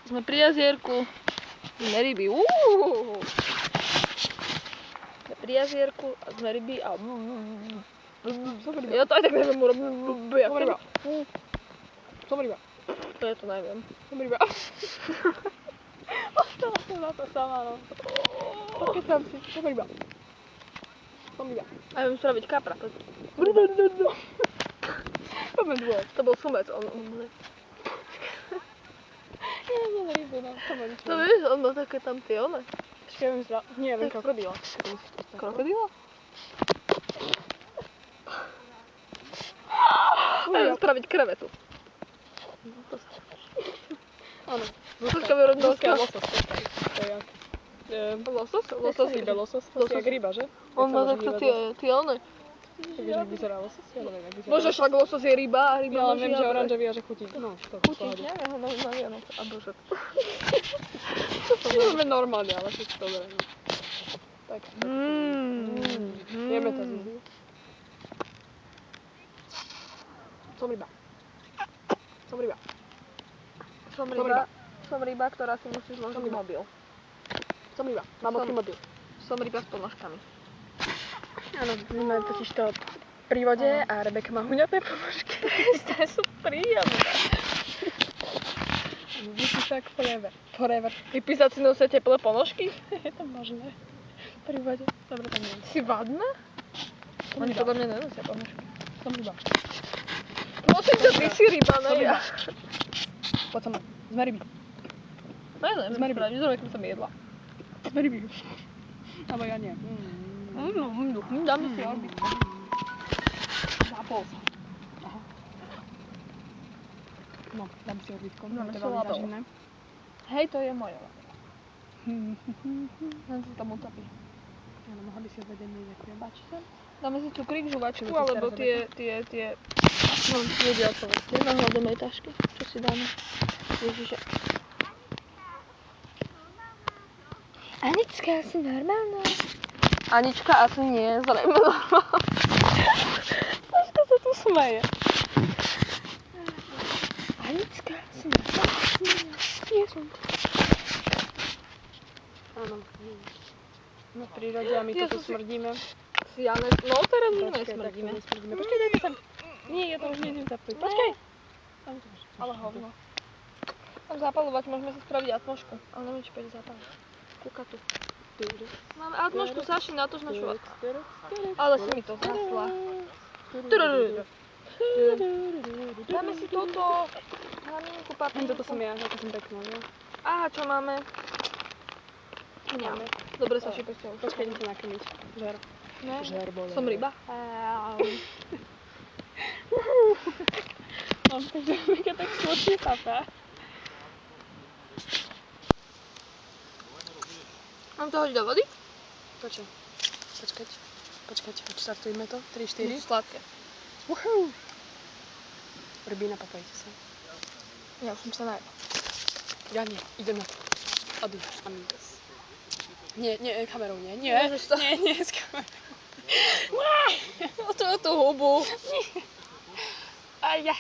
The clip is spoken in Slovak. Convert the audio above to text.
Sme pri jazierku. Sme ryby. Sme pri jazierku a sme ryby a... Ja to aj tak neviem urobiť. Som ryba. To ja to neviem. Som ryba. Ostala som na to sama, no. Pochytám si. Som ryba. Som ryba. A ja viem spraviť kapra. Poďme dvoje. To bol sumec. Ja mám rybu, no. To vieš, on má také tam tie one. Počkaj, ja viem spraviť. Nie, ja viem krokodíla. Krokodíla? A ja viem spraviť krevetu. Áno. Počkaj, vyrobím Počkaj, losos. To je jak... Losos? Losos je losos. To je jak ryba, že? On má takto tie one. Ty vieš, jak vyzerá losos? Ja neviem, jak vyzerá. Bože, však losos je ryba a ryba Ja má len viem, že žiabre. oranžový a že chutí. No, to Chutí? Neviem, ho na Vianoce. A bože. to máme normálne, ale všetko dobre, no. Tak. Jeme to znovu. Som ryba. Som ryba. Som ryba, ktorá si musí zložiť mobil. Som ryba. Mám otý mobil. Som ryba s ponožkami. Áno, my máme totiž to pri vode a Rebeka má huňaté ponožky. Staré sú príjemné. Musíš tak forever. Vypísať si nosia teplé ponožky? Je to možné. Pri vode. Dobre, tam nie. Si vadná? Oni podľa mňa nenosia ponožky. Som ryba. Prosím ťa, ty si ryba, ne ja. Poď som. Sme ryby. Ne, sme ryby. Vyzerá, ako som jedla. Sme ryby. Abo ja nie. Dáme si orbitku. Zapol sa. Aha. No, dám si orbitku. Máme Teba solado. vyťažím, ne? Hej, to je moje. Len sa tam utopí. Áno, mohla by si odvedieť, ďakujem. Páči sa? Dáme si cukrík, žuvačku, Čo by si alebo teraz tie... No, ľudia odpovedzte. Na hľadom aj tašky. Čo si dáme? Ježiže. Anička, si normálna? Anička asi nie je zrejme normálna. Taška sa tu smeje. Anička, si normálna? Nie som to. Áno. No v prírode a my Ja toto som si- smrdíme. Ja ne... No, teraz my Počkaj, nesmrdíme. tak to nesmrdíme. Počkaj, dajte sem. Nie, ja to už nejdem zapojiť. Počkaj. Tam to máš. Ale hovno. Tam zapalovať, môžeme si spraviť atmošku. Ale neviem, či pôjde zapáliť. Kúka tu. Máme atmošku, Saši, natoč našu... Ale si mi to zhasla. Dáme si toto. Hlaminku, paprinku. Toto som ja, ako som pekná, jo? Aha, čo máme? Nemáme. Dobre, Saši, poď sa. Počkaj, idem sa nakrmiť. Žer. Ne? Žer bole. Som ryba. Mám takže Rebeka tak slušne papá. Mám to hodiť do vody? Počkať, odštartujme to. 3, 4. Sladké. Woohoo! Rybína, papajte sa. Ja už som sa najedla. Ja nie, idem na to. Adios, amigos. Nie, kamerou nie. Môžeš to. Nie, s kamerou. O tú hubu. Aja.